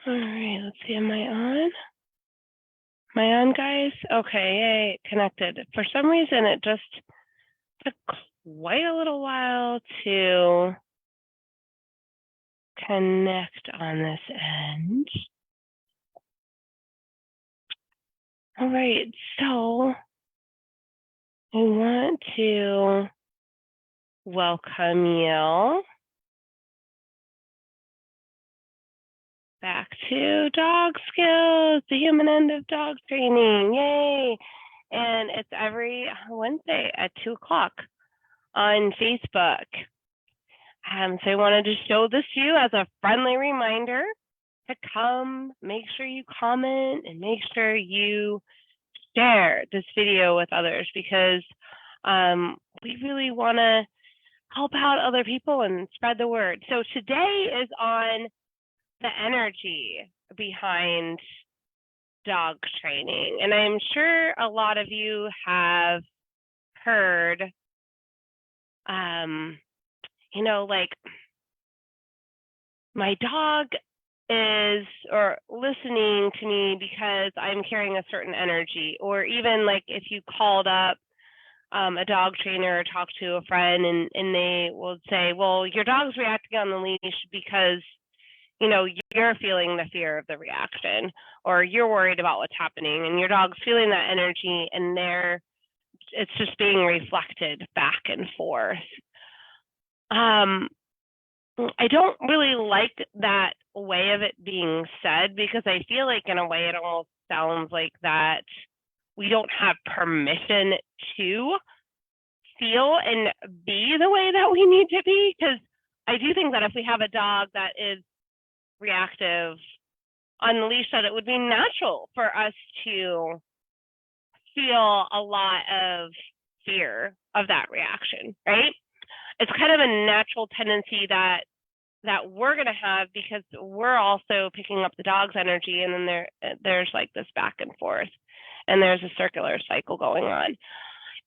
All right, let's see. Am I on? Am I on, guys? Okay, yay, connected. For some reason, it just took quite a little while to connect on this end. All right, so I want to welcome you back to Dog Skills, the human end of dog training. Yay! And it's every Wednesday at 2 o'clock on Facebook. So I wanted to show this to you as a friendly reminder to come, make sure you comment and make sure you share this video with others because we really want to help out other people and spread the word. So today is on the energy behind dog training. And I'm sure a lot of you have heard, like my dog is or listening to me because I'm carrying a certain energy, or even like if you called up a dog trainer or talk to a friend and they will say, well, your dog's reacting on the leash because you're feeling the fear of the reaction, or you're worried about what's happening, and your dog's feeling that energy, and it's just being reflected back and forth. I don't really like that way of it being said because I feel like in a way it almost sounds like that we don't have permission to feel and be the way that we need to be, because I do think that if we have a dog that is reactive on the leash, that it would be natural for us to feel a lot of fear of that reaction, right? It's kind of a natural tendency that we're going to have because we're also picking up the dog's energy, and then there's like this back and forth, and there's a circular cycle going on.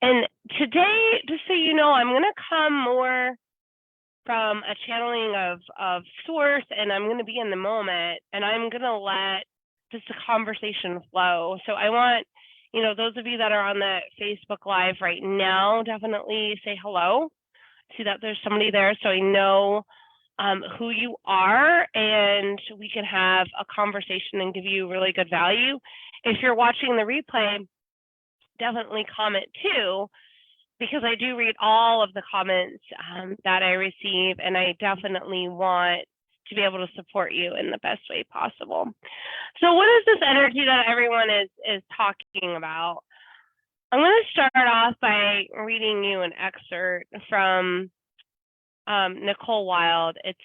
And today, just so you know, I'm going to come more from a channeling of source, and I'm going to be in the moment, and I'm going to let just a conversation flow. So I want, those of you that are on the Facebook Live right now, definitely say hello. See that there's somebody there, so I know who you are, and we can have a conversation and give you really good value. If you're watching the replay, definitely comment too, because I do read all of the comments that I receive, and I definitely want to be able to support you in the best way possible. So what is this energy that everyone is talking about? I'm going to start off by reading you an excerpt from Nicole Wild. It's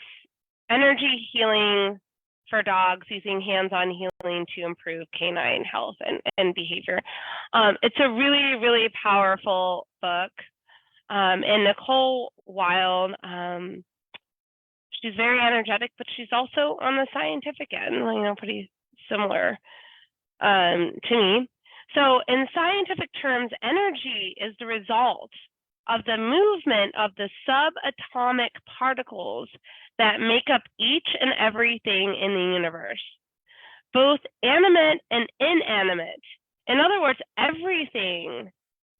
energy healing for dogs using hands-on healing to improve canine health and behavior. It's a really, really powerful book. And Nicole Wild, she's very energetic, but she's also on the scientific end, pretty similar to me. So in scientific terms, energy is the result of the movement of the subatomic particles that make up each and everything in the universe, both animate and inanimate. In other words, everything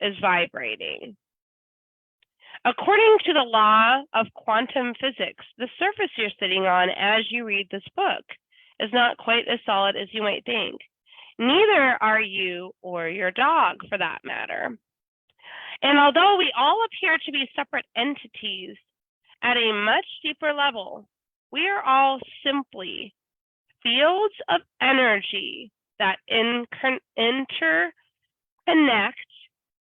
is vibrating. According to the law of quantum physics, the surface you're sitting on as you read this book is not quite as solid as you might think. Neither are you or your dog, for that matter. And although we all appear to be separate entities at a much deeper level, we are all simply fields of energy that interconnect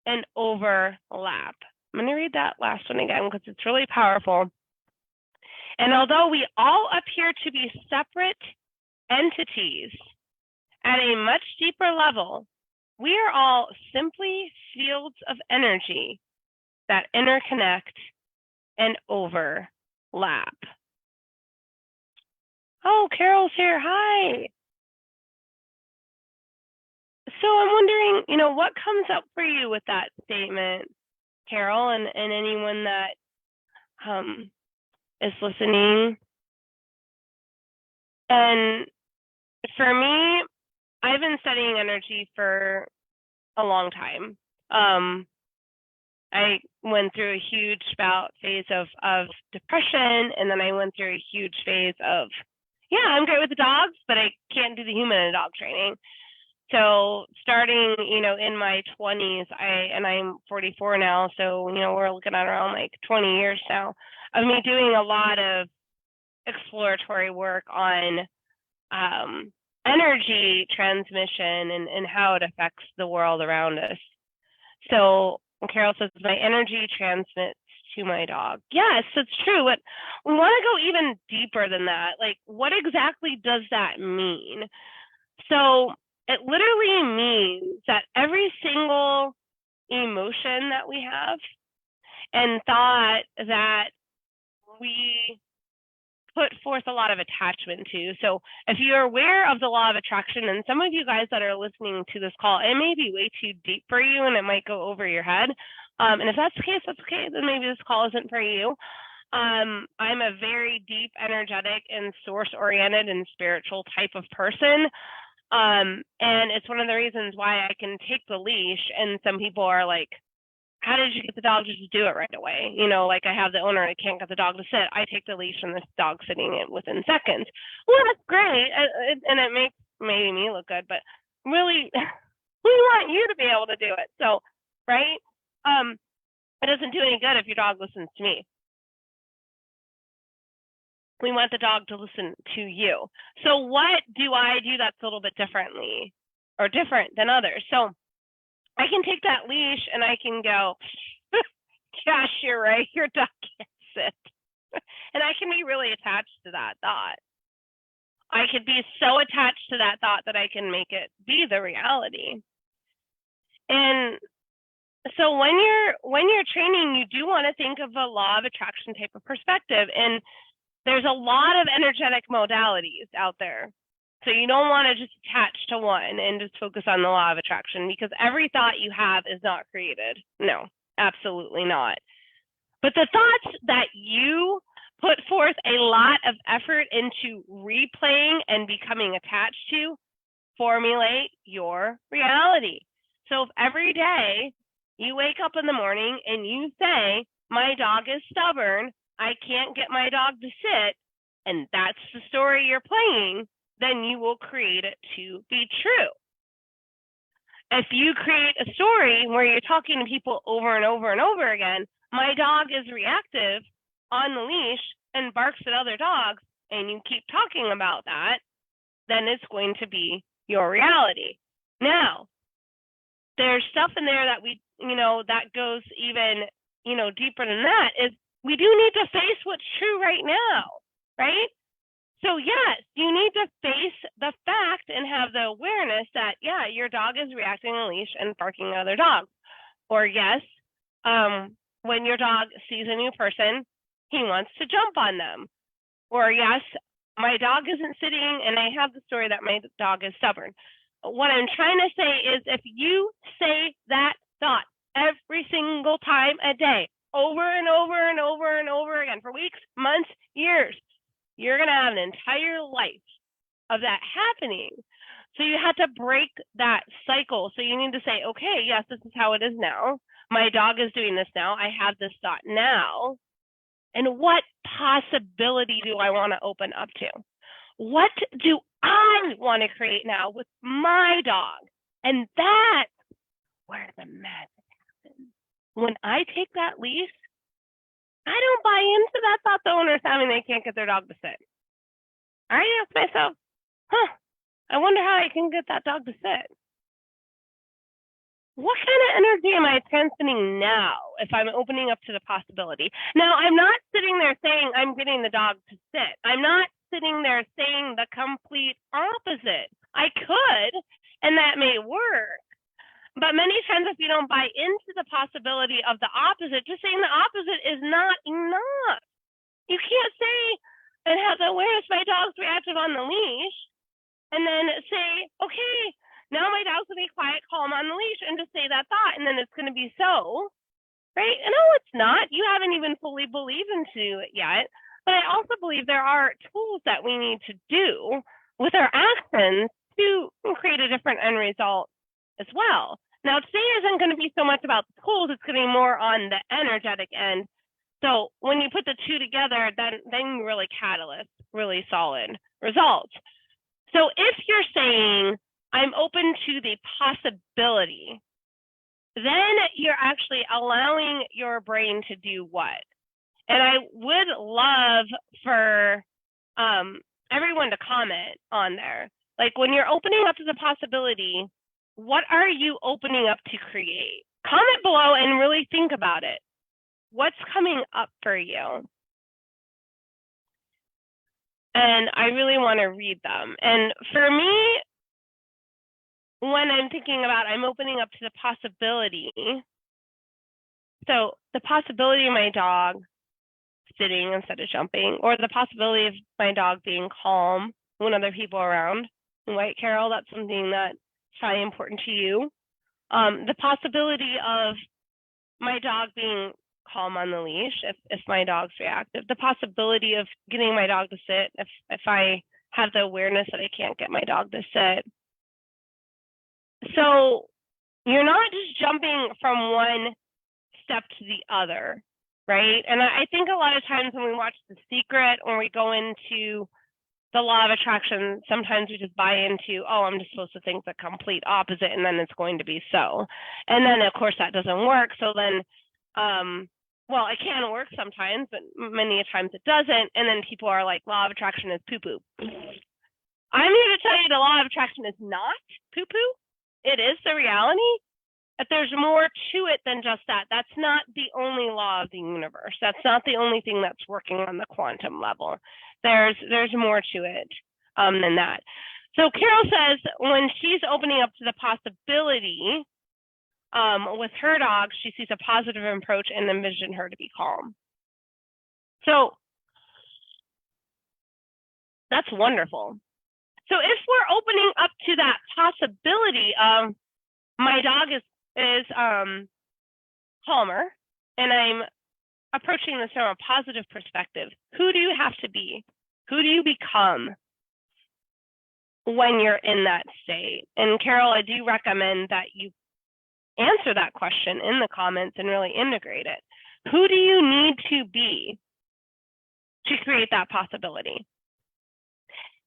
and overlap. I'm going to read that last one again because it's really powerful. And although we all appear to be separate entities at a much deeper level, we are all simply fields of energy that interconnect and overlap. Oh, Carol's here. Hi. So I'm wondering, what comes up for you with that statement, Carol, and anyone that is listening? And For me, I've been studying energy for a long time. I went through a huge phase of depression, and then I went through a huge phase of, yeah, I'm great with the dogs, but I can't do the human and dog training. So starting, in my 20s, I'm 44 now, so, we're looking at around like 20 years now of me doing a lot of exploratory work on energy transmission and how it affects the world around us. So Carol says, my energy transmits to my dog. Yes, it's true. But we want to go even deeper than that. Like, what exactly does that mean? So it literally means that every single emotion that we have and thought that we put forth a lot of attachment to. So if you're aware of the law of attraction, and some of you guys that are listening to this call, it may be way too deep for you and it might go over your head. And if that's the case, that's okay. Then maybe this call isn't for you. I'm a very deep, energetic, and source-oriented and spiritual type of person. And it's one of the reasons why I can take the leash, and some people are like, how did you get the dog to just do it right away? Like I have the owner, I can't get the dog to sit. I take the leash and this dog sitting it within seconds. Well, that's great. And it makes maybe me look good, but really, we want you to be able to do it. So, right? It doesn't do any good if your dog listens to me. We want the dog to listen to you. So what do I do that's a little bit differently or different than others? So I can take that leash and I can go, gosh, you're right, your dog can't sit. And I can be really attached to that thought. I could be so attached to that thought that I can make it be the reality. And so when you're training, you do want to think of a law of attraction type of perspective. And there's a lot of energetic modalities out there. So you don't want to just attach to one and just focus on the law of attraction, because every thought you have is not created. No, absolutely not. But the thoughts that you put forth a lot of effort into replaying and becoming attached to formulate your reality. So if every day you wake up in the morning and you say, my dog is stubborn, I can't get my dog to sit, and that's the story you're playing, then you will create it to be true. If you create a story where you're talking to people over and over and over again, my dog is reactive on the leash and barks at other dogs, and you keep talking about that, then it's going to be your reality. Now, there's stuff in there that that goes even, deeper than that, is we do need to face what's true right now, right? So yes, you need to face the fact and have the awareness that, yeah, your dog is reacting on a leash and barking at other dogs. Or yes, when your dog sees a new person, he wants to jump on them. Or yes, my dog isn't sitting and I have the story that my dog is stubborn. What I'm trying to say is, if you say that thought every single time a day, over and over and over and over again for weeks, months, years, you're going to have an entire life of that happening. So you have to break that cycle. So you need to say, okay, yes, this is how it is now. My dog is doing this now. I have this thought now. And what possibility do I want to open up to? What do I want to create now with my dog? And that's where the magic happens. When I take that leash, I don't buy into that thought the owner's having they can't get their dog to sit. I ask myself, I wonder how I can get that dog to sit. What kind of energy am I transmitting now if I'm opening up to the possibility? Now, I'm not sitting there saying I'm getting the dog to sit. I'm not sitting there saying the complete opposite. I could, and that may work. But many times, if you don't buy into the possibility of the opposite, just saying the opposite is not enough. You can't say and have the awareness my dog's reactive on the leash, and then say, okay, now my dog's going to be quiet, calm on the leash, and just say that thought, and then it's going to be so, right? And no, it's not. You haven't even fully believed into it yet. But I also believe there are tools that we need to do with our actions to create a different end result as well. Now, today isn't going to be so much about the tools, it's going to be more on the energetic end. So when you put the two together, then you really catalyst really solid results. So if you're saying, I'm open to the possibility, then you're actually allowing your brain to do what? And I would love for everyone to comment on there. Like when you're opening up to the possibility, what are you opening up to create? Comment below and really think about it. What's coming up for you? And I really want to read them. And for me, when I'm thinking about I'm opening up to the possibility, so the possibility of my dog sitting instead of jumping, or the possibility of my dog being calm when other people are around. Right, Carol, that's something that's probably important to you. The possibility of my dog being calm on the leash if my dog's reactive. The possibility of getting my dog to sit if I have the awareness that I can't get my dog to sit. So you're not just jumping from one step to the other, right? And I think a lot of times when we watch The Secret, when we go into the law of attraction, sometimes we just buy into, oh, I'm just supposed to think the complete opposite and then it's going to be so. And then of course that doesn't work. So then, well, it can work sometimes, but many times it doesn't. And then people are like, law of attraction is poo-poo. I'm here to tell you the law of attraction is not poo-poo. It is the reality, but there's more to it than just that. That's not the only law of the universe. That's not the only thing that's working on the quantum level. There's more to it than that. So Carol says when she's opening up to the possibility with her dog, she sees a positive approach and envision her to be calm. So that's wonderful. So if we're opening up to that possibility of my dog is calmer and I'm approaching this from a positive perspective, who do you have to be? Who do you become when you're in that state? And Carol, I do recommend that you answer that question in the comments and really integrate it. Who do you need to be to create that possibility?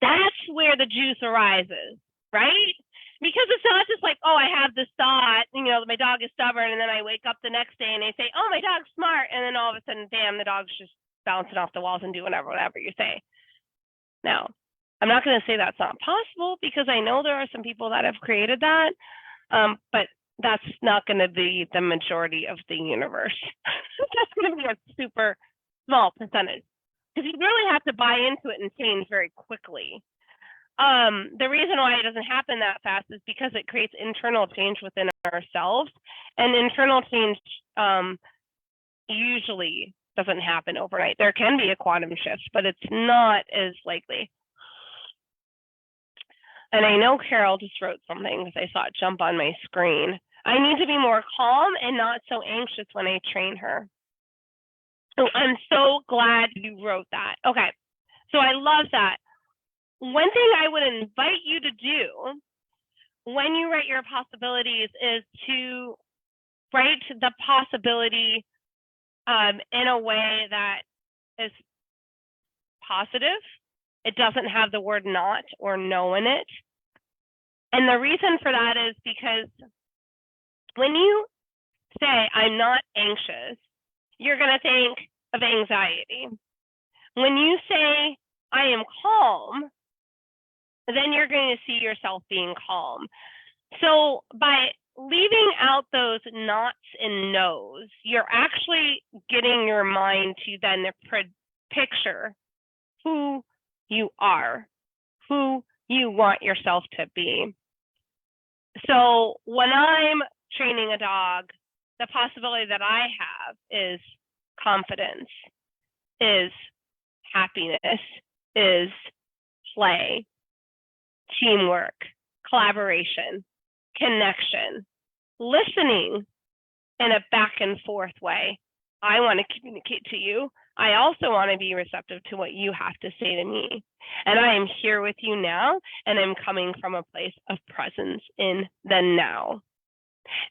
That's where the juice arises, right? Because it's not just like, oh, I have this thought, my dog is stubborn, and then I wake up the next day and I say, oh, my dog's smart, and then all of a sudden, bam, the dog's just bouncing off the walls and doing whatever you say. Now, I'm not going to say that's not possible because I know there are some people that have created that, but that's not going to be the majority of the universe. That's going to be a super small percentage because you really have to buy into it and change very quickly. The reason why it doesn't happen that fast is because it creates internal change within ourselves, and internal change usually doesn't happen overnight. There can be a quantum shift, but it's not as likely. And I know Carol just wrote something because I saw it jump on my screen. I need to be more calm and not so anxious when I train her. So I'm so glad you wrote that. Okay, so I love that. One thing I would invite you to do when you write your possibilities is to write the possibility in a way that is positive. It doesn't have the word not or no in it. And the reason for that is because when you say, I'm not anxious, you're going to think of anxiety. When you say, I am calm, then you're going to see yourself being calm. So by leaving out those nots and no's, you're actually getting your mind to then picture who you are, who you want yourself to be. So when I'm training a dog, the possibility that I have is confidence, is happiness, is play, teamwork, collaboration, connection, listening in a back and forth way. I want to communicate to you. I also want to be receptive to what you have to say to me. And I am here with you now, and I'm coming from a place of presence in the now.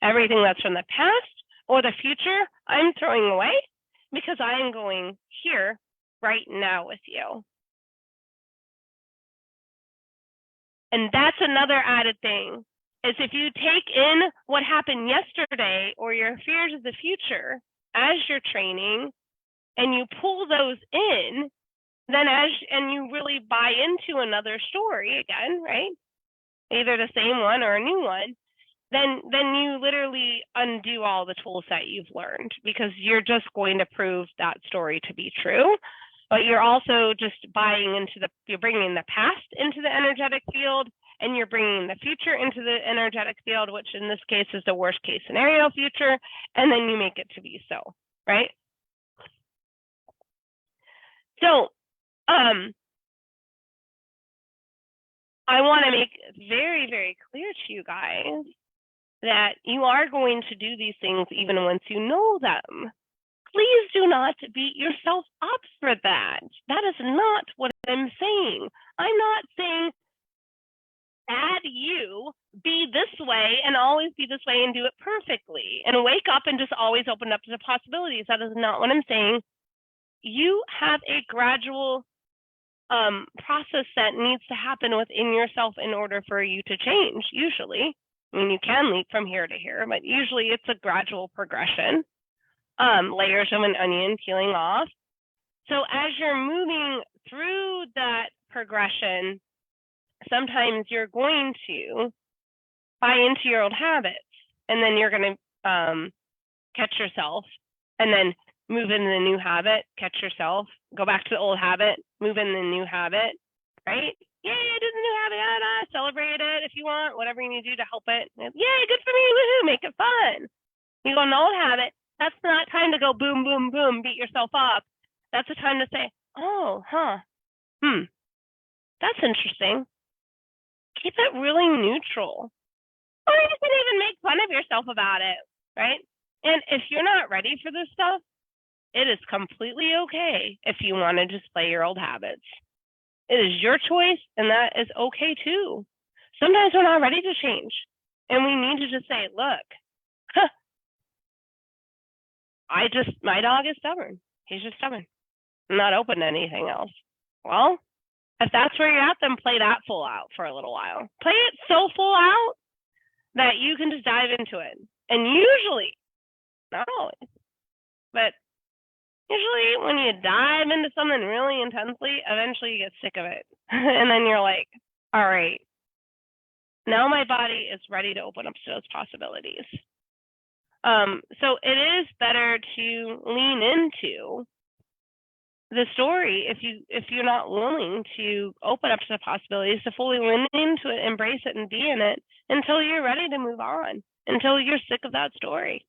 Everything that's from the past or the future, I'm throwing away because I am going here right now with you. And that's another added thing, is if you take in what happened yesterday or your fears of the future as you're training, and you pull those in, then and you really buy into another story again, right? Either the same one or a new one, then you literally undo all the tools that you've learned, because you're just going to prove that story to be true. But you're also just you're bringing the past into the energetic field, and you're bringing the future into the energetic field, which in this case is the worst case scenario future, and then you make it to be so, right? So, I want to make very, very clear to you guys that you are going to do these things even once you know them. Please do not beat yourself up for that. That is not what I'm saying. I'm not saying add you, be this way and always be this way and do it perfectly and wake up and just always open up to the possibilities. That is not what I'm saying. You have a gradual process that needs to happen within yourself in order for you to change, usually. I mean, you can leap from here to here, but usually it's a gradual progression, layers of an onion peeling off. So as you're moving through that progression, sometimes you're going to buy into your old habits, and then you're going to catch yourself, and then move into the new habit, catch yourself, go back to the old habit, move in the new habit, right? Yay, do the new habit, celebrate it if you want, whatever you need to do to help it. Yay, good for me, woohoo, make it fun. You go in the old habit, that's not time to go boom, boom, boom, beat yourself up. That's a time to say, oh, that's interesting. Keep it really neutral. Or you can even make fun of yourself about it, right? And if you're not ready for this stuff, it is completely okay if you want to just play your old habits. It is your choice, and that is okay too. Sometimes we're not ready to change, and we need to just say, look, my dog is stubborn. He's just stubborn. I'm not open to anything else. Well, if that's where you're at, then play that full out for a little while. Play it so full out that you can just dive into it. And usually, not always, but usually when you dive into something really intensely, eventually you get sick of it. And then you're like, all right, now my body is ready to open up to those possibilities. So it is better to lean into the story if you're not willing to open up to the possibilities, to fully lean into it, embrace it, and be in it until you're ready to move on, until you're sick of that story.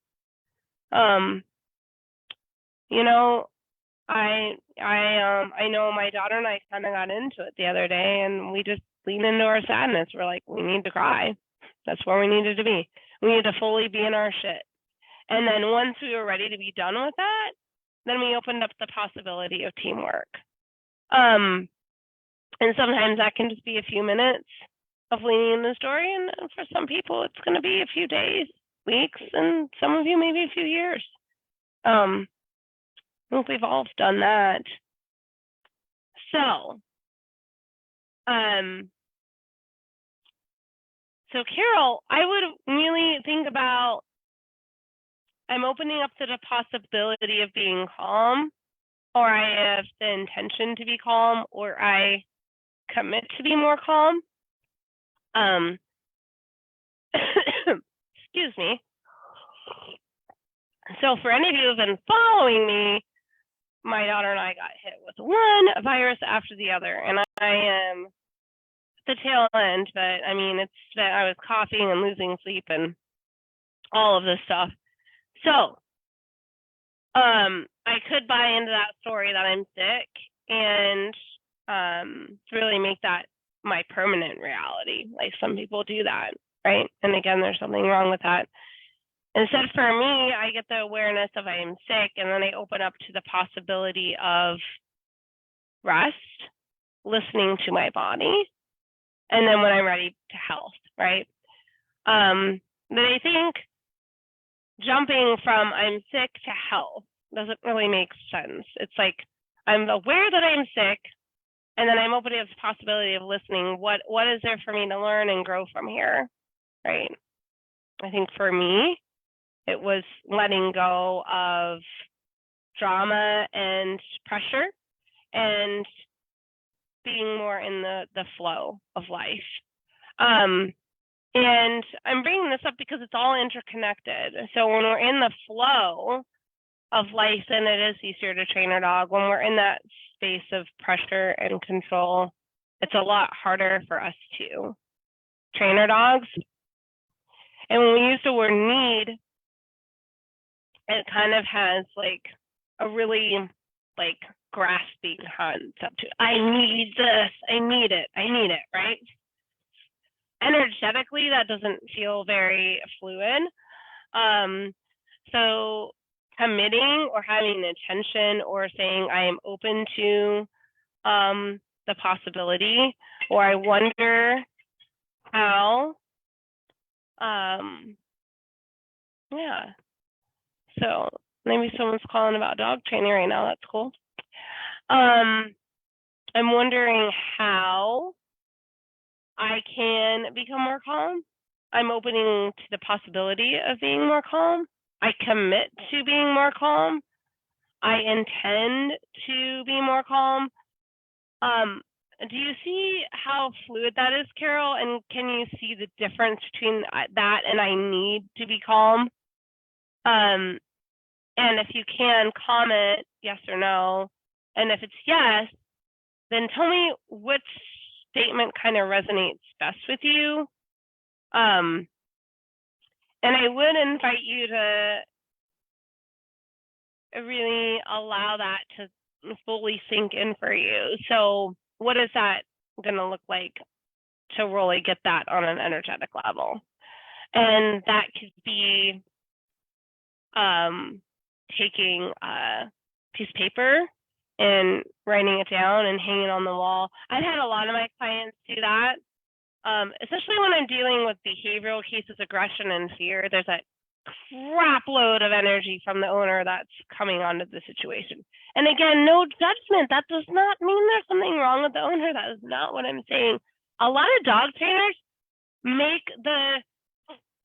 You know, I know my daughter and I kind of got into it the other day, and we just leaned into our sadness. We're like, we need to cry. That's where we needed to be. We need to fully be in our shit. And then once we were ready to be done with that, then we opened up the possibility of teamwork. And sometimes that can just be a few minutes of leaning in the story, and for some people it's going to be a few days, weeks, and some of you maybe a few years. I think we've all done that. So, Carol, I would really think about, I'm opening up to the possibility of being calm, or I have the intention to be calm, or I commit to be more calm. Excuse me. So for any of you who have been following me, my daughter and I got hit with one virus after the other, and I am at the tail end, but I mean, it's that I was coughing and losing sleep and all of this stuff. So I could buy into that story that I'm sick and really make that my permanent reality. Like some people do that, right? And again, there's something wrong with that. Instead, for me, I get the awareness of I am sick, and then I open up to the possibility of rest, listening to my body, and then when I'm ready to health, right? But I think jumping from I'm sick to health doesn't really make sense. It's like I'm aware that I'm sick, and then I'm open to the possibility of listening. What is there for me to learn and grow from here, right? I think for me, it was letting go of drama and pressure and being more in the flow of life. And I'm bringing this up because it's all interconnected. So when we're in the flow of life, then it is easier to train our dog. When we're in that space of pressure and control, it's a lot harder for us to train our dogs. And when we use the word need, it kind of has like a really like grasping concept. I need this, I need it, right? Energetically, that doesn't feel very fluid. So committing or having intention or saying I am open to the possibility, or I wonder how, yeah. So maybe someone's calling about dog training right now. That's cool. I'm wondering how I can become more calm. I'm opening to the possibility of being more calm. I commit to being more calm. I intend to be more calm. Do you see how fluid that is, Carol? And can you see the difference between that and I need to be calm? And if you can, comment yes or no. And if it's yes, then tell me which statement kind of resonates best with you. And I would invite you to really allow that to fully sink in for you. So what is that going to look like to really get that on an energetic level? And that could be taking a piece of paper and writing it down and hanging on the wall. I've had a lot of my clients do that, especially when I'm dealing with behavioral cases, aggression and fear. There's a crap load of energy from the owner that's coming onto the situation. And again, no judgment. That does not mean there's something wrong with the owner. That is not what I'm saying. A lot of dog trainers make the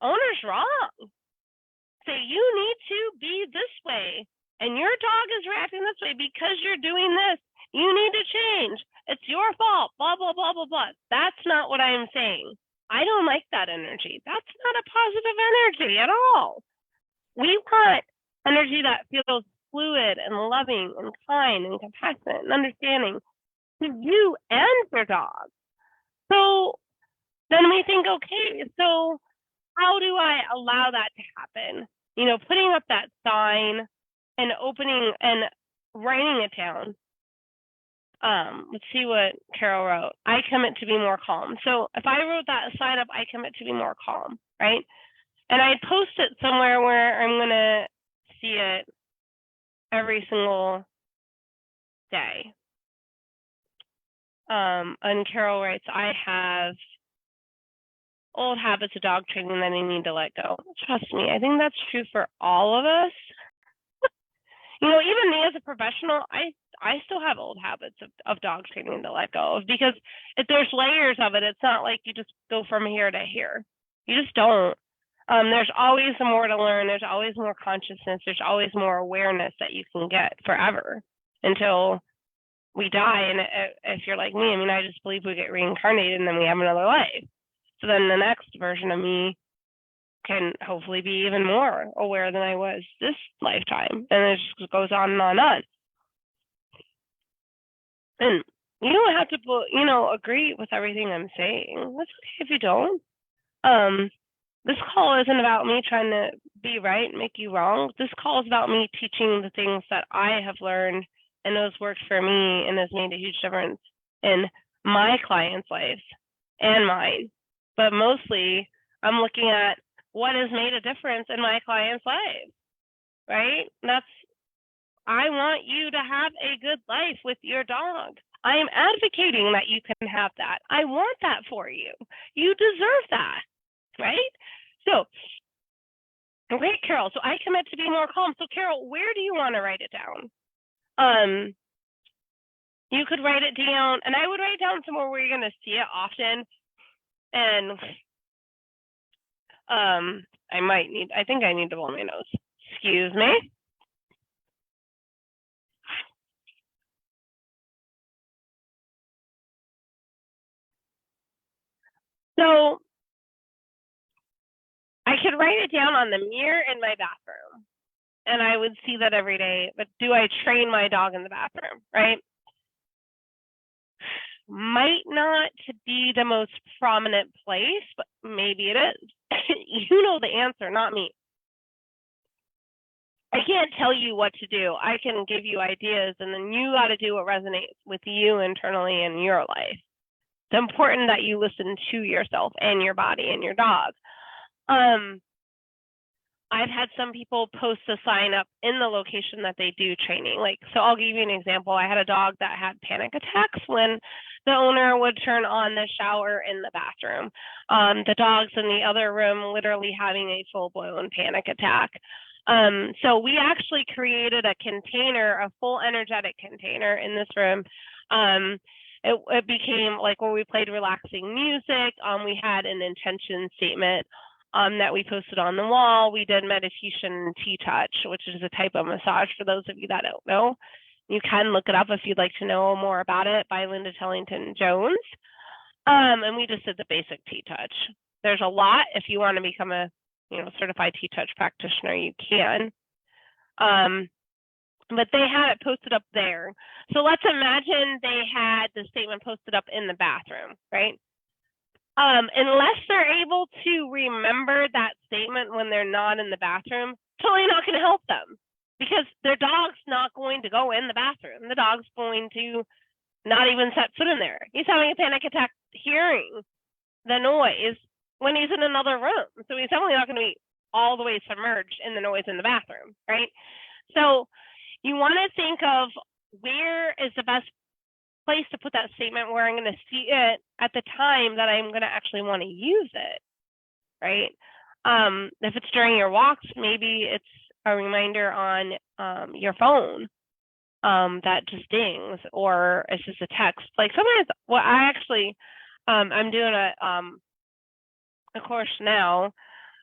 owners wrong. Say, you need to be this way, and your dog is reacting this way because you're doing this. You need to change. It's your fault, blah, blah, blah, blah, blah. That's not what I'm saying. I don't like that energy. That's not a positive energy at all. We want energy that feels fluid and loving and kind and compassionate and understanding to you and your dog. So then we think, okay, so how do I allow that to happen? You know, putting up that sign and opening and writing it down. Let's see what Carol wrote. I commit to be more calm. So if I wrote that sign up, I commit to be more calm, right? And I post it somewhere where I'm going to see it every single day. And Carol writes, I have old habits of dog training that I need to let go. Trust me, I think that's true for all of us. You know, even me as a professional, I still have old habits of dog training to let go of, because if there's layers of it, it's not like you just go from here to here. You just don't. There's always more to learn. There's always more consciousness. There's always more awareness that you can get forever until we die. And if you're like me, I mean, I just believe we get reincarnated and then we have another life. So then the next version of me can hopefully be even more aware than I was this lifetime. And it just goes on and on and on. And you don't have to, you know, agree with everything I'm saying. That's okay if you don't. This call isn't about me trying to be right and make you wrong. This call is about me teaching the things that I have learned, and those worked for me and has made a huge difference in my clients' lives and mine. But mostly, I'm looking at what has made a difference in my client's life, right? I want you to have a good life with your dog. I am advocating that you can have that. I want that for you. You deserve that, right? So, great, Carol. So I commit to be more calm. So Carol, where do you want to write it down? You could write it down, and I would write down somewhere where you're going to see it often. And I think I need to blow my nose. Excuse me. So I could write it down on the mirror in my bathroom, and I would see that every day. But do I train my dog in the bathroom, right? Might not be the most prominent place, but maybe it is. You know the answer, not me. I can't tell you what to do. I can give you ideas, and then you got to do what resonates with you internally in your life. It's important that you listen to yourself and your body and your dog. I've had some people post a sign up in the location that they do training. Like, so I'll give you an example. I had a dog that had panic attacks when the owner would turn on the shower in the bathroom. The dog's in the other room literally having a full-blown panic attack. So we actually created a container, a full energetic container in this room. It became like where we played relaxing music. We had an intention statement that we posted on the wall. We did meditation T-touch, which is a type of massage for those of you that don't know. You can look it up if you'd like to know more about it, by Linda Tellington Jones. And we just did the basic T-touch. There's a lot. If you want to become a certified T-touch practitioner, you can. But they had it posted up there. So let's imagine they had the statement posted up in the bathroom, right? Unless they're able to remember that statement when they're not in the bathroom, totally not going to help them, because their dog's not going to go in the bathroom. The dog's going to not even set foot in there. He's having a panic attack hearing the noise when he's in another room. So he's definitely not going to be all the way submerged in the noise in the bathroom, right? So you want to think of where is the best place to put that statement where I'm going to see it at the time that I'm going to actually want to use it, right? If it's during your walks, maybe it's a reminder on your phone that just dings, or it's just a text. Like sometimes, well, I actually, I'm doing a course now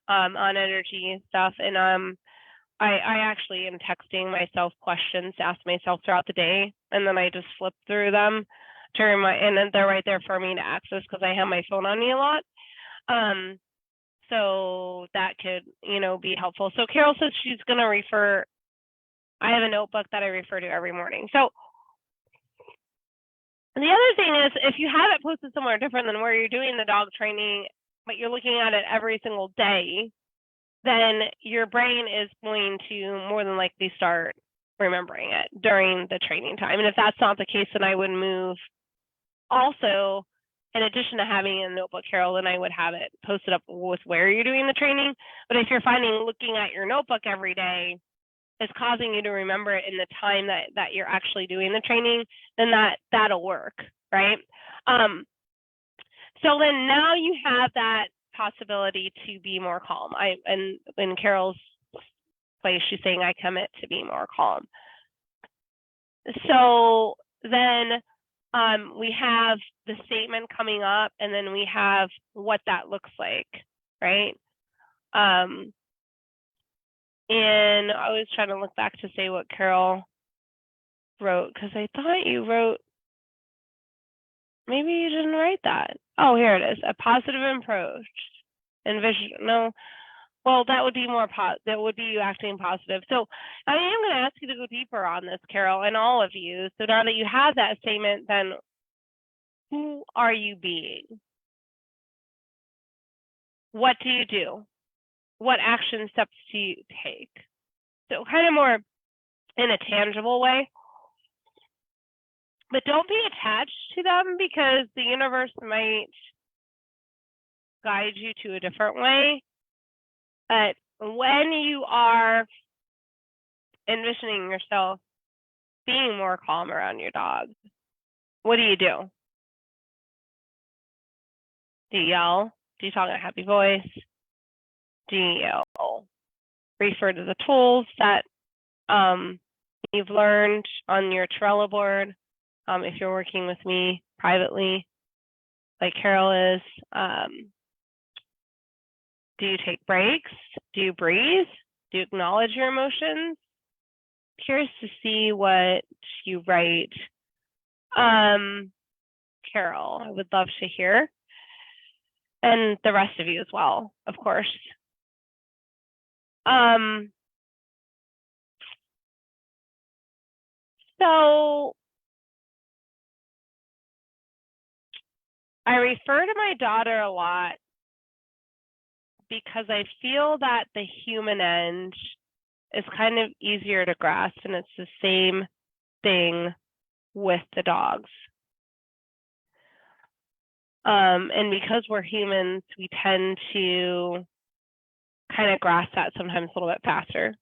on energy stuff, and I actually am texting myself questions to ask myself throughout the day, and then I just flip through them to remind, and then they're right there for me to access because I have my phone on me a lot. So that could, be helpful. So Carol says she's going to refer. I have a notebook that I refer to every morning. So the other thing is, if you have it posted somewhere different than where you're doing the dog training, but you're looking at it every single day, then your brain is going to more than likely start remembering it during the training time. And if that's not the case, then I would move also, in addition to having a notebook, Carol, then I would have it posted up with where you're doing the training. But if you're finding looking at your notebook every day is causing you to remember it in the time that you're actually doing the training, then that'll work, right? So then now you have that possibility to be more calm. And in Carol's place, she's saying, I commit to be more calm. So then we have the statement coming up, and then we have what that looks like, right? And I was trying to look back to say what Carol wrote, because I thought you wrote, maybe you didn't write that. Oh, here it is. A positive approach. Envision. No. Well, that would be more that would be you acting positive. So I am going to ask you to go deeper on this, Carol, and all of you. So now that you have that statement, then who are you being? What do you do? What action steps do you take? So kind of more in a tangible way. But don't be attached to them, because the universe might guide you to a different way. But when you are envisioning yourself being more calm around your dog, what do? Do you yell? Do you talk in a happy voice? Do you refer to the tools that you've learned on your Trello board? If you're working with me privately, like Carol is, do you take breaks? Do you breathe? Do you acknowledge your emotions? Curious to see what you write. Carol, I would love to hear. And the rest of you as well, of course. So I refer to my daughter a lot because I feel that the human end is kind of easier to grasp, and it's the same thing with the dogs. And because we're humans, we tend to kind of grasp that sometimes a little bit faster.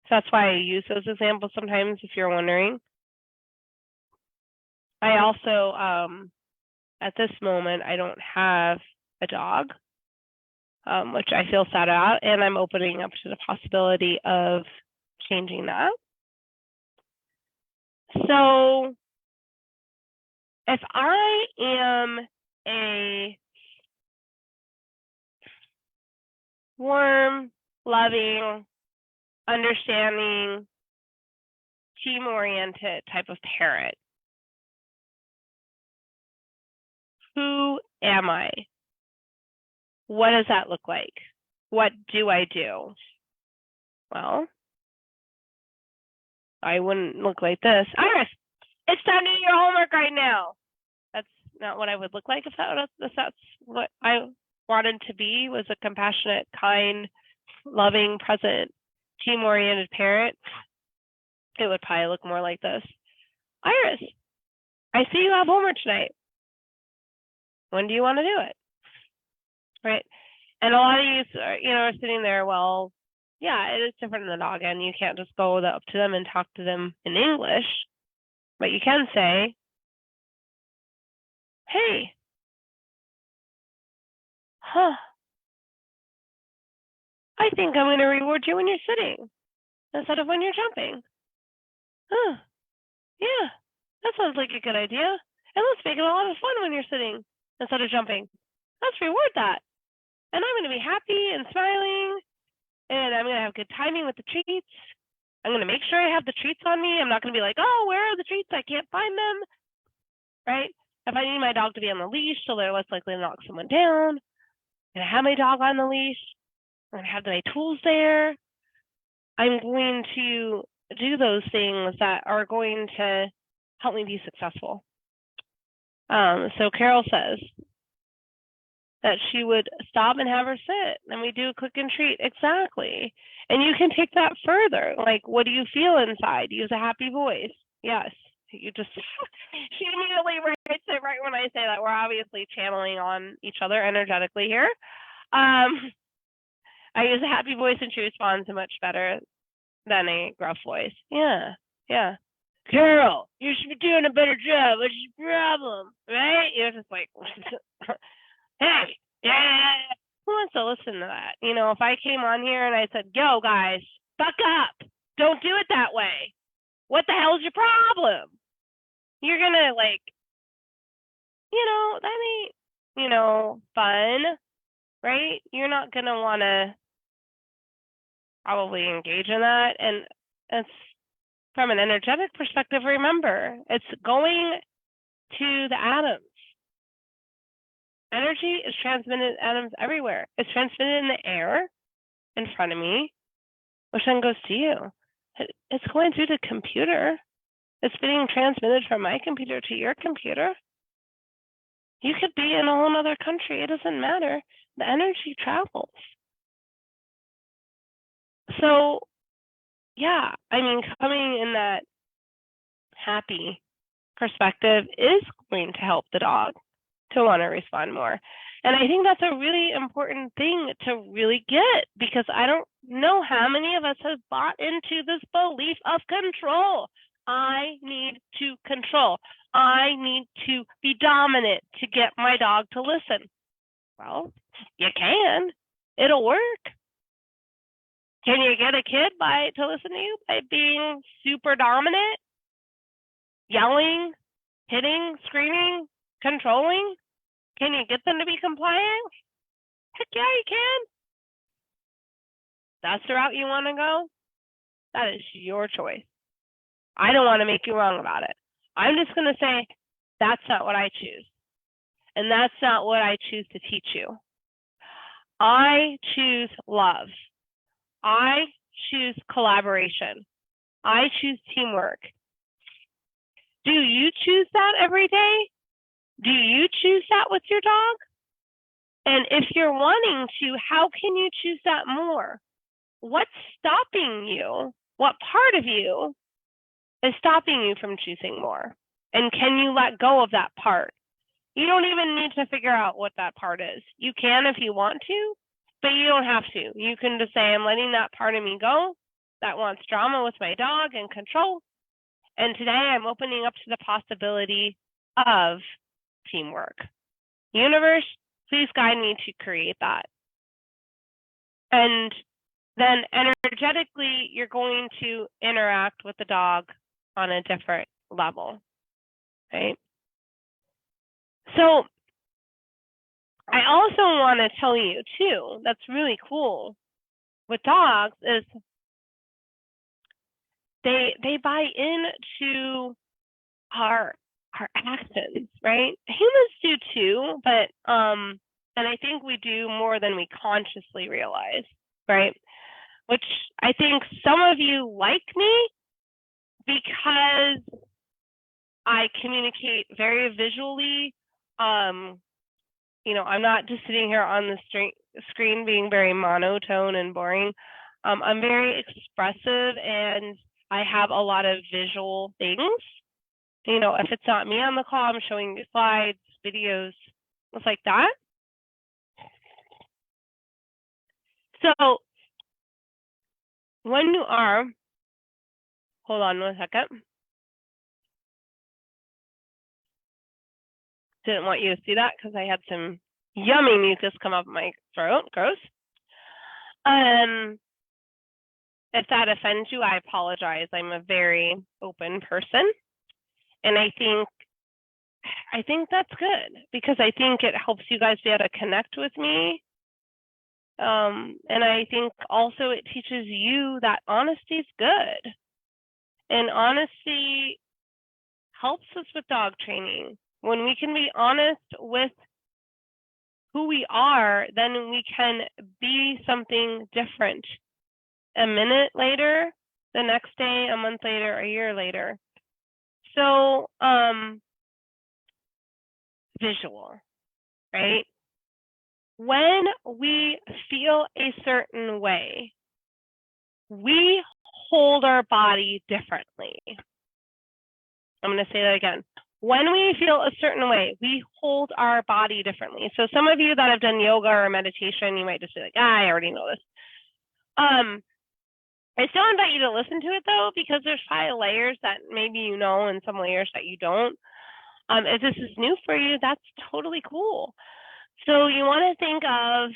So that's why I use those examples sometimes, if you're wondering. I also, at this moment, I don't have a dog, which I feel sad about, and I'm opening up to the possibility of changing that. So if I am a warm, loving, understanding, team-oriented type of parent, who am I? What does that look like? What do I do? Well, I wouldn't look like this. Iris, it's time to do your homework right now. That's not what I would look like if that's what I wanted to be, was a compassionate, kind, loving, present, team-oriented parent. It would probably look more like this. Iris, I see you have homework tonight. When do you want to do it? Right? And a lot of you are sitting there, well, yeah, it is different in the dog end. You can't just go up to them and talk to them in English, but you can say, hey, I think I'm going to reward you when you're sitting instead of when you're jumping. Yeah, that sounds like a good idea. And let's make it a lot of fun when you're sitting instead of jumping. Let's reward that. And I'm going to be happy and smiling, and I'm going to have good timing with the treats. I'm going to make sure I have the treats on me. I'm not going to be like, oh, where are the treats? I can't find them, right? If I need my dog to be on the leash so they're less likely to knock someone down, and I have my dog on the leash, I'm going to have my tools there. I'm going to do those things that are going to help me be successful. So Carol says that she would stop and have her sit, and we do a click and treat. Exactly. And you can take that further. Like, what do you feel inside? Use a happy voice. Yes. You just, she immediately writes it right when I say that. We're obviously channeling on each other energetically here. I use a happy voice and she responds much better than a gruff voice. Yeah. Carol, you should be doing a better job. What's your problem? Right? You're just like, hey, yeah, who wants to listen to that? If I came on here and I said, yo, guys, buck up. Don't do it that way. What the hell is your problem? You're going to that ain't, fun, right? You're not going to want to probably engage in that. And it's from an energetic perspective, remember, it's going to the atoms. Energy is transmitted in atoms everywhere. It's transmitted in the air in front of me, which then goes to you. It's going through the computer. It's being transmitted from my computer to your computer. You could be in a whole other country. It doesn't matter. The energy travels. So, yeah, coming in that happy perspective is going to help the dog to want to respond more. And I think that's a really important thing to really get, because I don't know how many of us have bought into this belief of control. I need to control. I need to be dominant to get my dog to listen. Well, you can. It'll work. Can you get a kid to listen to you by being super dominant, yelling, hitting, screaming, controlling? Can you get them to be compliant? Heck yeah, you can. That's the route you want to go. That is your choice. I don't want to make you wrong about it. I'm just going to say that's not what I choose. And that's not what I choose to teach you. I choose love. I choose collaboration. I choose teamwork. Do you choose that every day? Do you choose that with your dog? And if you're wanting to, how can you choose that more? What's stopping you? What part of you is stopping you from choosing more? And can you let go of that part? You don't even need to figure out what that part is. You can if you want to, but you don't have to. You can just say, I'm letting that part of me go that wants drama with my dog and control. And today I'm opening up to the possibility of teamwork. Universe, please guide me to create that. And then energetically, you're going to interact with the dog on a different level, right? So I also want to tell you too, that's really cool with dogs is they buy into our actions, right? Humans do too, but and I think we do more than we consciously realize, right? Which I think some of you like me because I communicate very visually. You know, I'm not just sitting here on the screen being very monotone and boring. I'm very expressive and I have a lot of visual things. You know, if it's not me on the call, I'm showing you slides, videos, stuff like that. So when you are, hold on 1 second. Didn't want you to see that because I had some yummy mucus come up my throat. Gross. If that offends you, I apologize. I'm a very open person. And I think that's good because I think it helps you guys be able to connect with me. And I think also it teaches you that honesty is good. And honesty helps us with dog training. When we can be honest with who we are, then we can be something different. A minute later, the next day, a month later, a year later. So, visual, right? When we feel a certain way, we hold our body differently. I'm going to say that again. When we feel a certain way, we hold our body differently. So some of you that have done yoga or meditation, you might just be like, I already know this. I still invite you to listen to it though, because there's 5 layers that maybe you know and some layers that you don't. If this is new for you, that's totally cool. So you want to think of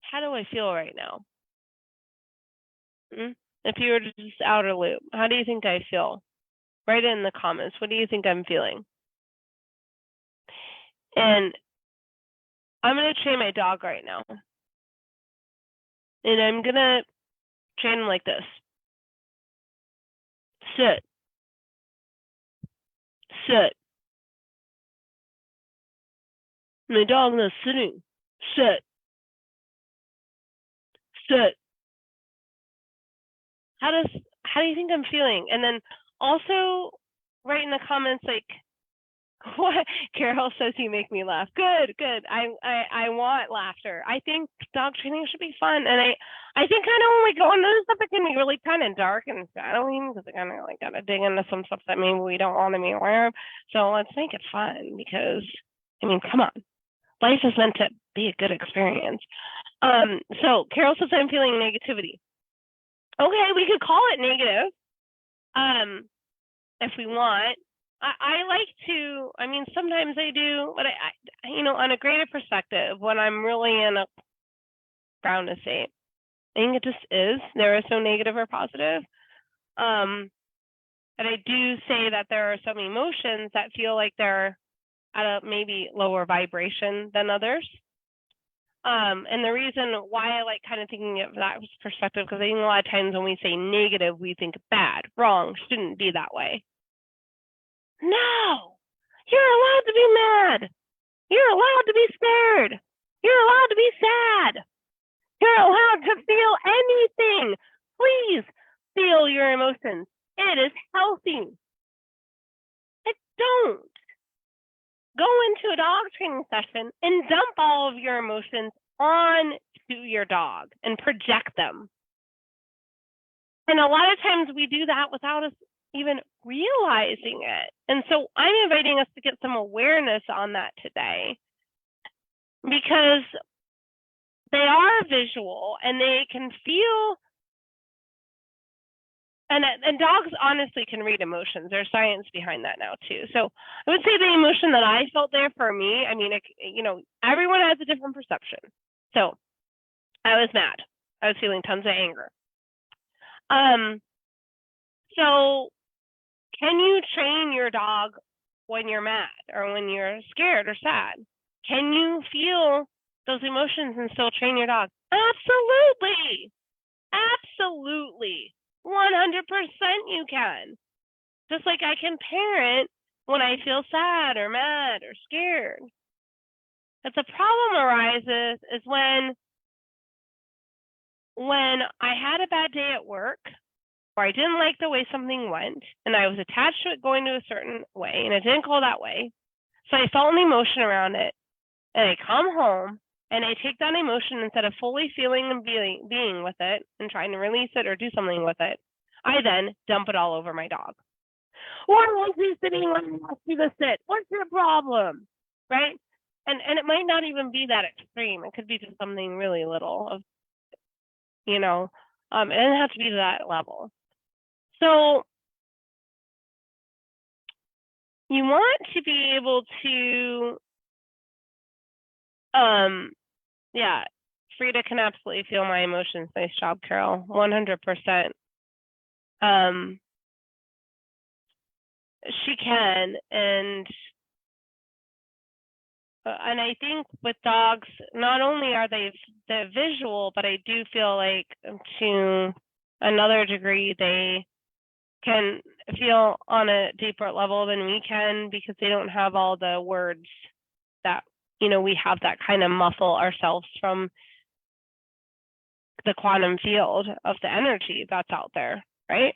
how do I feel right now? If you were to just outer loop, how do you think I feel? Write it in the comments. What do you think I'm feeling? And I'm going to train my dog right now. And I'm going to train him like this. Sit. Sit. My dog is sitting. Sit. Sit. How do you think I'm feeling? And then also write in the comments like What? Carol says you make me laugh. Good, good. I want laughter. I think dog training should be fun, and I think kind of when we go into this stuff, it can be really kind of dark and shadowing because we kind of like gotta dig into some stuff that maybe we don't want to be aware of. So let's make it fun because I mean, come on, life is meant to be a good experience. So Carol says I'm feeling negativity. Okay, we could call it negative, if we want. I like to, I mean, sometimes I do, but I on a greater perspective, when I'm really in a ground state, I think it just is. There is no negative or positive. And I do say that there are some emotions that feel like they're at a maybe lower vibration than others. And the reason why I like kind of thinking of that perspective, because I think a lot of times when we say negative, we think bad, wrong, shouldn't be that way. No, you're allowed to be mad. You're allowed to be scared. You're allowed to be sad. You're allowed to feel anything. Please feel your emotions. It is healthy. But don't go into a dog training session and dump all of your emotions onto your dog and project them. And a lot of times we do that without us even realizing it. And so I'm inviting us to get some awareness on that today, because they are visual and they can feel, and dogs honestly can read emotions. There's science behind that now too. So I would say the emotion that I felt there for me, I mean, everyone has a different perception. So I was mad. I was feeling tons of anger. So can you train your dog when you're mad or when you're scared or sad? Can you feel those emotions and still train your dog? Absolutely. Absolutely. 100% you can. Just like I can parent when I feel sad or mad or scared. But the problem arises is when I had a bad day at work, or I didn't like the way something went, and I was attached to it going to a certain way, and it didn't go that way. So I felt an emotion around it, and I come home, and I take that emotion instead of fully feeling and being with it and trying to release it or do something with it. I then dump it all over my dog. Why was he sitting when I asked you to sit? What's your problem? Right? And it might not even be that extreme. It could be just something really little of, it doesn't have to be to that level. So you want to be able to, Frida can absolutely feel my emotions. Nice job, Carol. 100%. She can, and I think with dogs, not only are they visual, but I do feel like to another degree they can feel on a deeper level than we can, because they don't have all the words that, we have that kind of muffle ourselves from the quantum field of the energy that's out there, right?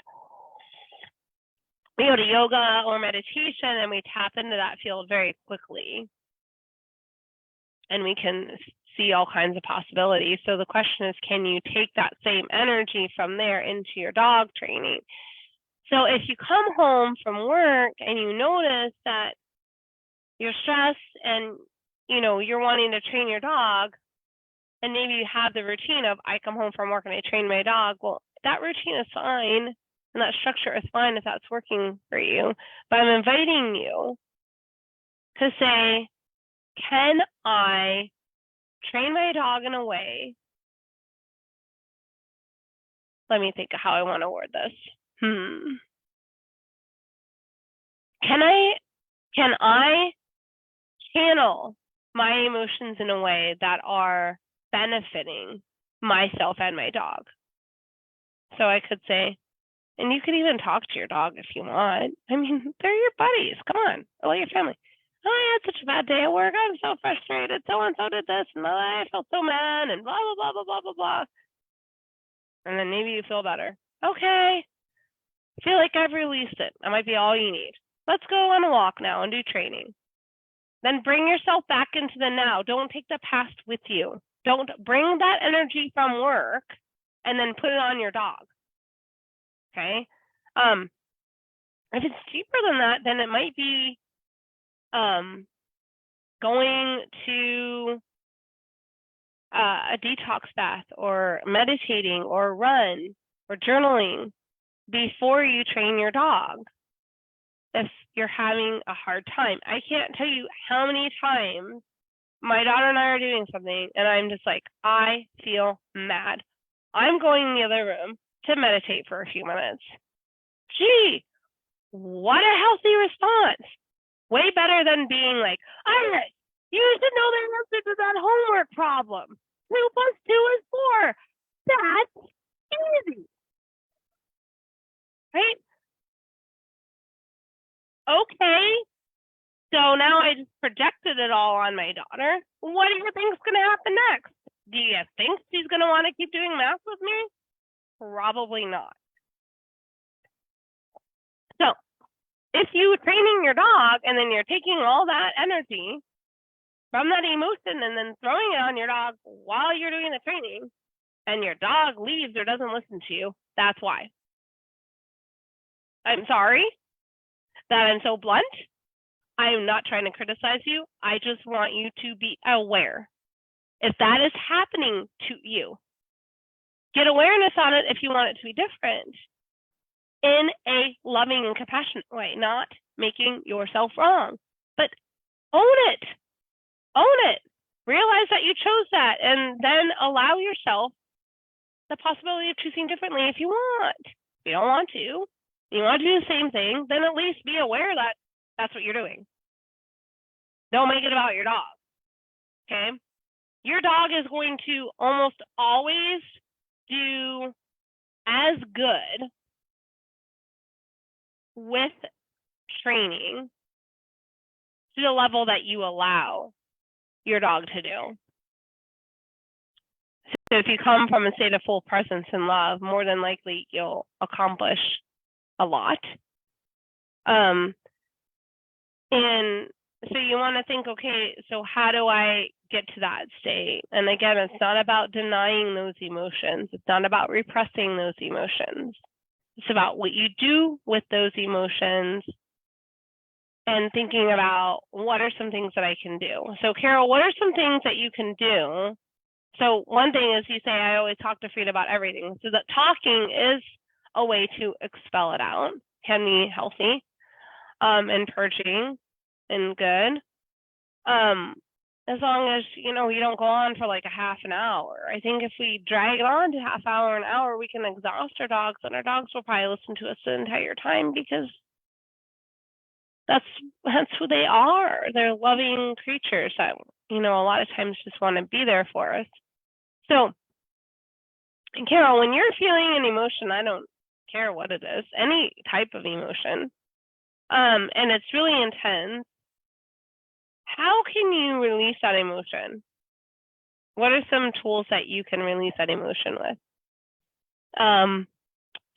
We go to yoga or meditation and we tap into that field very quickly, and we can see all kinds of possibilities. So the question is, can you take that same energy from there into your dog training? So if you come home from work and you notice that you're stressed and, you're wanting to train your dog, and maybe you have the routine of, I come home from work and I train my dog. Well, that routine is fine, and that structure is fine if that's working for you. But I'm inviting you to say, can I train my dog in a way? Let me think of how I want to word this. Can I channel my emotions in a way that are benefiting myself and my dog? So I could say, and you could even talk to your dog if you want. I mean, they're your buddies. Come on, they're like your family. Oh, I had such a bad day at work. I'm so frustrated. So-and-so did this, and I felt so mad, and blah, blah, blah, blah, blah, blah, blah. And then maybe you feel better. Okay. I feel like I've released it. That might be all you need. Let's go on a walk now and do training. Then bring yourself back into the now. Don't take the past with you. Don't bring that energy from work and then put it on your dog. Okay? If it's cheaper than that, then it might be going to a detox bath or meditating or run or journaling before you train your dog. If you're having a hard time, I can't tell you how many times my daughter and I are doing something and I'm just like, I feel mad. I'm going in the other room to meditate for a few minutes. Gee, what a healthy response. Way better than being like, all right, you should know the answer to that homework problem. 2 + 2 is 4. That's easy. Right? Okay. So now I just projected it all on my daughter. What do you think's going to happen next? Do you think she's going to want to keep doing math with me? Probably not. So if you're training your dog and then you're taking all that energy from that emotion and then throwing it on your dog while you're doing the training and your dog leaves or doesn't listen to you, that's why. I'm sorry that I'm so blunt. I am not trying to criticize you. I just want you to be aware. If that is happening to you, get awareness on it if you want it to be different in a loving and compassionate way, not making yourself wrong, but own it. Own it. Realize that you chose that and then allow yourself the possibility of choosing differently if you want. If you don't want to, you want to do the same thing, then at least be aware that that's what you're doing. Don't make it about your dog, okay? Your dog is going to almost always do as good with training to the level that you allow your dog to do. So if you come from a state of full presence and love, more than likely you'll accomplish a lot. And so you want to think, okay, so how do I get to that state? And again, it's not about denying those emotions. It's not about repressing those emotions. It's about what you do with those emotions and thinking about what are some things that I can do. So Carol, what are some things that you can do? So one thing is you say, I always talk to Frida about everything. So that talking is a way to expel it out, can be healthy and purging and good. As long as, you don't go on for like a half an hour. I think if we drag it on to half hour, an hour, we can exhaust our dogs, and our dogs will probably listen to us the entire time because that's who they are. They're loving creatures that, a lot of times just want to be there for us. So, Carol, when you're feeling an emotion, I don't care what it is, any type of emotion, and it's really intense, how can you release that emotion? What are some tools that you can release that emotion with?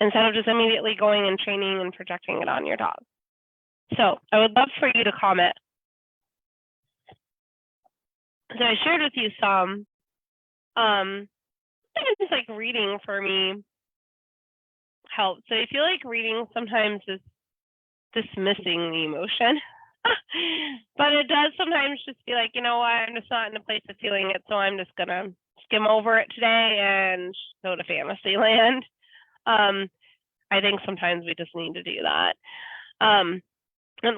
Instead of just immediately going and training and projecting it on your dog. So I would love for you to comment. So I shared with you some, just like reading for me helps. So I feel like reading sometimes is dismissing the emotion. But it does sometimes just be like, I'm just not in a place of feeling it, so I'm just gonna skim over it today and go to fantasy land. I think sometimes we just need to do that. And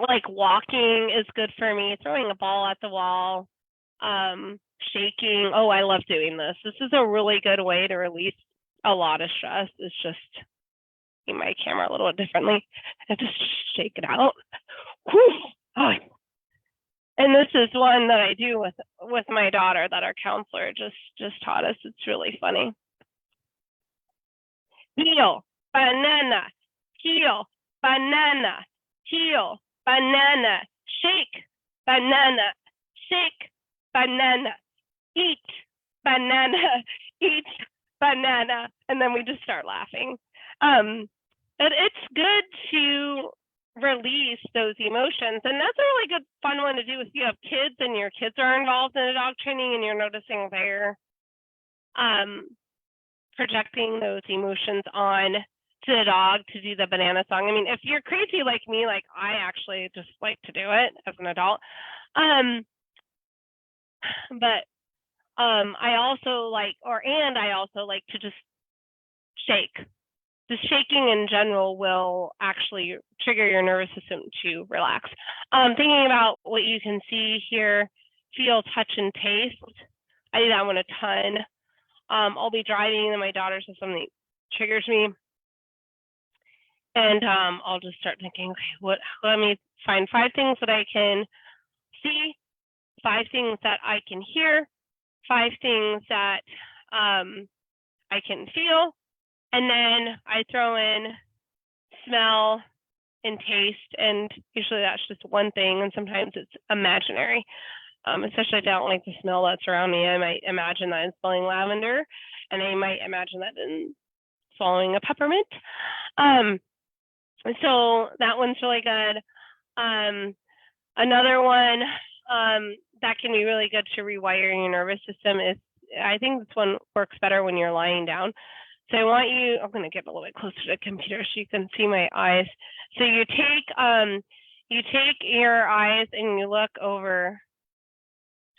like walking is good for me, throwing a ball at the wall, shaking. Oh, I love doing this. This is a really good way to release a lot of stress. It's just my camera a little bit differently. I just shake it out. Whew. Oh. And this is one that I do with my daughter that our counselor just taught us. It's really funny. Heel, banana, heel, banana, heel, banana, shake, banana, shake, banana, eat, banana, eat, banana, and then we just start laughing. But it's good to release those emotions. And that's a really good, fun one to do if you have kids and your kids are involved in a dog training and you're noticing they're projecting those emotions on to the dog to do the banana song. I mean, if you're crazy like me, like I actually just like to do it as an adult. But I also like to just shake. The shaking in general will actually trigger your nervous system to relax. Thinking about what you can see, hear, feel, touch, and taste. I do that one a ton. I'll be driving and my daughter says something triggers me. And I'll just start thinking, okay, let me find 5 things that I can see, 5 things that I can hear, 5 things that I can feel, and then I throw in smell and taste, and usually that's just one thing, and sometimes it's imaginary. Especially if I don't like the smell that's around me, I might imagine that I'm smelling lavender, and I might imagine that in swallowing a peppermint. So that one's really good. Another one that can be really good to rewire your nervous system is, I think this one works better when you're lying down. So I want you, I'm going to get a little bit closer to the computer so you can see my eyes. So you take your eyes and you look over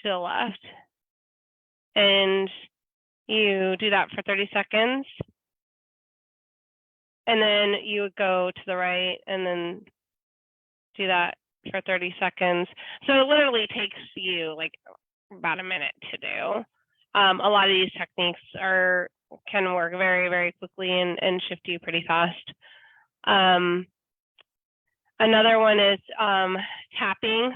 to the left, and you do that for 30 seconds. And then you would go to the right and then do that for 30 seconds. So it literally takes you like about a minute to do. A lot of these techniques can work very, very quickly and shift you pretty fast. Another one is tapping.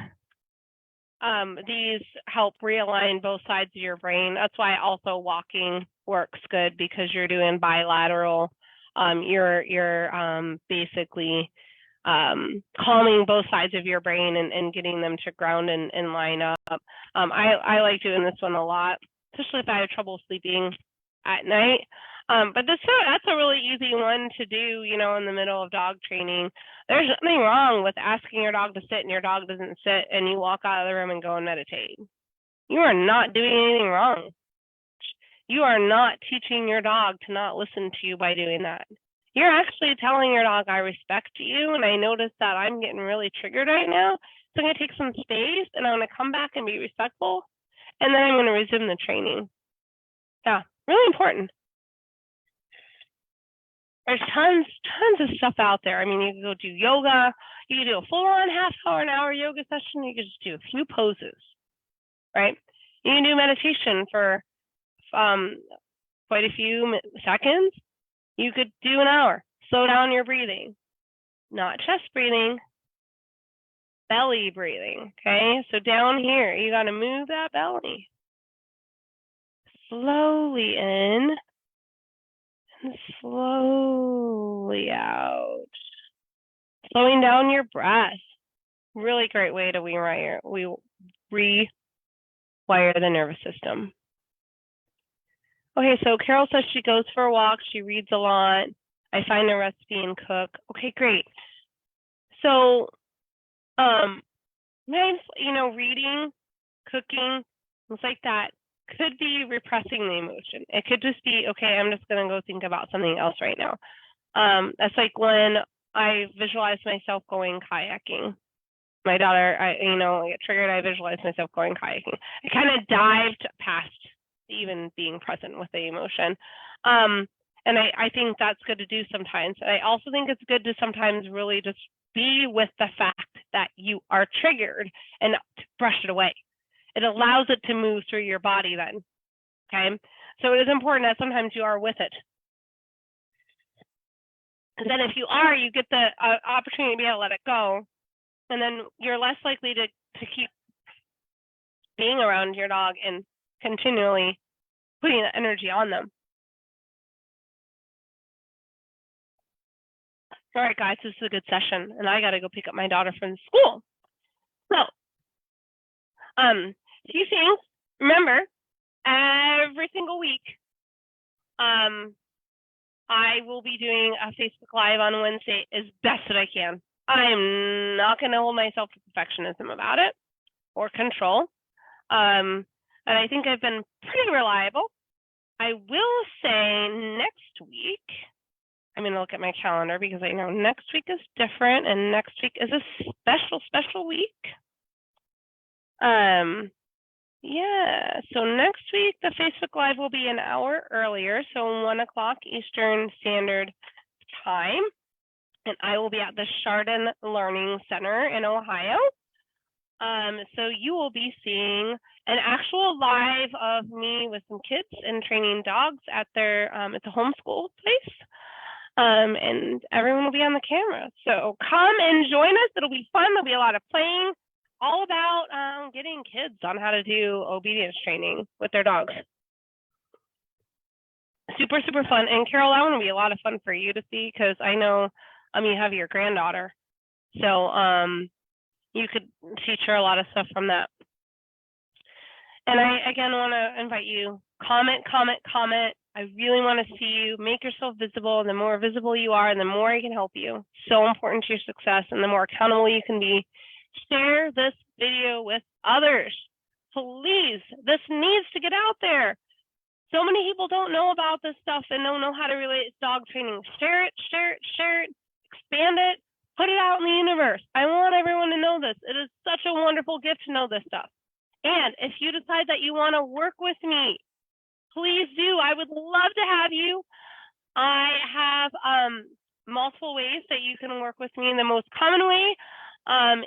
These help realign both sides of your brain. That's why also walking works good, because you're doing bilateral. You're basically calming both sides of your brain and getting them to ground and line up. I like doing this one a lot, especially if I have trouble sleeping at night. But that's a really easy one to do, in the middle of dog training. There's nothing wrong with asking your dog to sit and your dog doesn't sit and you walk out of the room and go and meditate. You are not doing anything wrong. You are not teaching your dog to not listen to you by doing that. You're actually telling your dog, I respect you, and I notice that I'm getting really triggered right now, so I'm going to take some space, and I'm going to come back and be respectful, and then I'm going to resume the training. Yeah, really important. There's tons of stuff out there. I mean, you can go do yoga. You can do a full-on half-hour, an hour yoga session. You can just do a few poses, right? You can do meditation for quite a few seconds. You could do an hour. Slow down your breathing, not chest breathing, belly breathing, okay? So down here, you got to move that belly. Slowly in and slowly out. Slowing down your breath. Really great way to rewire the nervous system. Okay, so Carol says she goes for a walk, she reads a lot. I find a recipe and cook. Okay, great. So, reading, cooking, things like that could be repressing the emotion. It could just be, okay, I'm just going to go think about something else right now. That's like when I visualize myself going kayaking. My daughter, I get triggered, I visualize myself going kayaking. I kind of dived past even being present with the emotion. And I think that's good to do sometimes. I also think it's good to sometimes really just be with the fact that you are triggered and to brush it away. It allows it to move through your body then, okay? So it is important that sometimes you are with it. And then if you are, you get the opportunity to be able to let it go. And then you're less likely to keep being around your dog and continually putting the energy on them. All right, guys, this is a good session, and I got to go pick up my daughter from school. So, few things. Remember, every single week, I will be doing a Facebook Live on Wednesday as best that I can. I'm not going to hold myself to perfectionism about it or control. And I think I've been pretty reliable. I will say next week, I'm going to look at my calendar because I know next week is different and next week is a special week. Yeah, so next week the Facebook Live will be an hour earlier, so 1 o'clock Eastern Standard Time, and I will be at the Chardon Learning Center in Ohio. So you will be seeing an actual live of me with some kids and training dogs at their it's a homeschool place. And everyone will be on the camera. So come and join us. It'll be fun. There'll be a lot of playing, all about getting kids on how to do obedience training with their dogs. Super, super fun. And Carol, that one will be a lot of fun for you to see because I know you have your granddaughter. So you could teach her a lot of stuff from that. And I, again, want to invite you, comment. I really want to see you. Make yourself visible. The more visible you are, the more I can help you. So important to your success and the more accountable you can be. Share this video with others. Please, this needs to get out there. So many people don't know about this stuff and don't know how to relate to dog training. Share it, expand it, put it out in the universe. I want everyone to know this. It is such a wonderful gift to know this stuff. And if you decide that you want to work with me, please do. I would love to have you. I have multiple ways that you can work with me. The most common way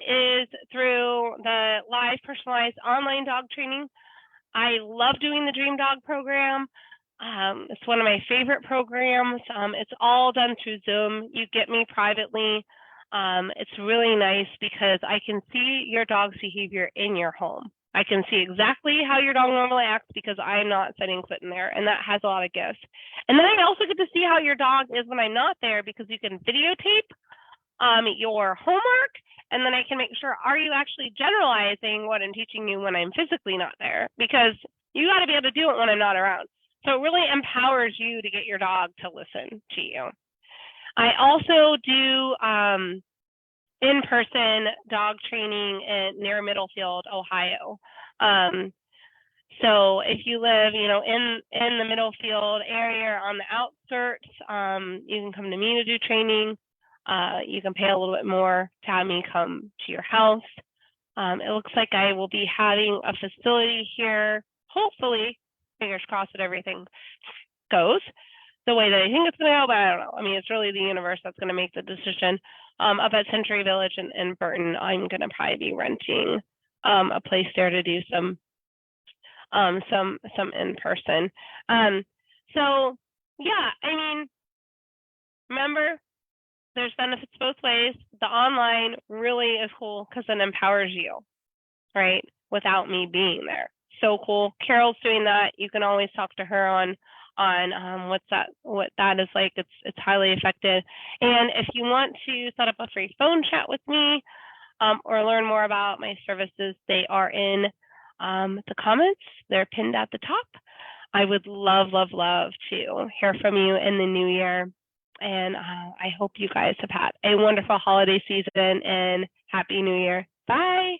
is through the live personalized online dog training. I love doing the Dream Dog program. It's one of my favorite programs. It's all done through Zoom. You get me privately. It's really nice because I can see your dog's behavior in your home. I can see exactly how your dog normally acts because I'm not setting foot in there, and that has a lot of gifts. And then I also get to see how your dog is when I'm not there because you can videotape your homework, and then I can make sure, are you actually generalizing what I'm teaching you when I'm physically not there? Because you got to be able to do it when I'm not around. So it really empowers you to get your dog to listen to you. I also do in-person dog training near Middlefield, Ohio. So if you live, in the Middlefield area on the outskirts, you can come to me to do training. You can pay a little bit more to have me come to your house. It looks like I will be having a facility here, hopefully, fingers crossed that everything goes the way that I think it's going to go, but I don't know. I mean, it's really the universe that's going to make the decision. Up at Century Village in Burton, I'm going to probably be renting a place there to do some in person. So yeah, I mean, remember, there's benefits both ways. The online really is cool because it empowers you, right? Without me being there. So cool. Carol's doing that. You can always talk to her on what that is like. It's highly effective. And if you want to set up a free phone chat with me or learn more about my services, they are in the comments. They're pinned at the top. I would love to hear from you in the new year. And I hope you guys have had a wonderful holiday season and Happy New Year. Bye.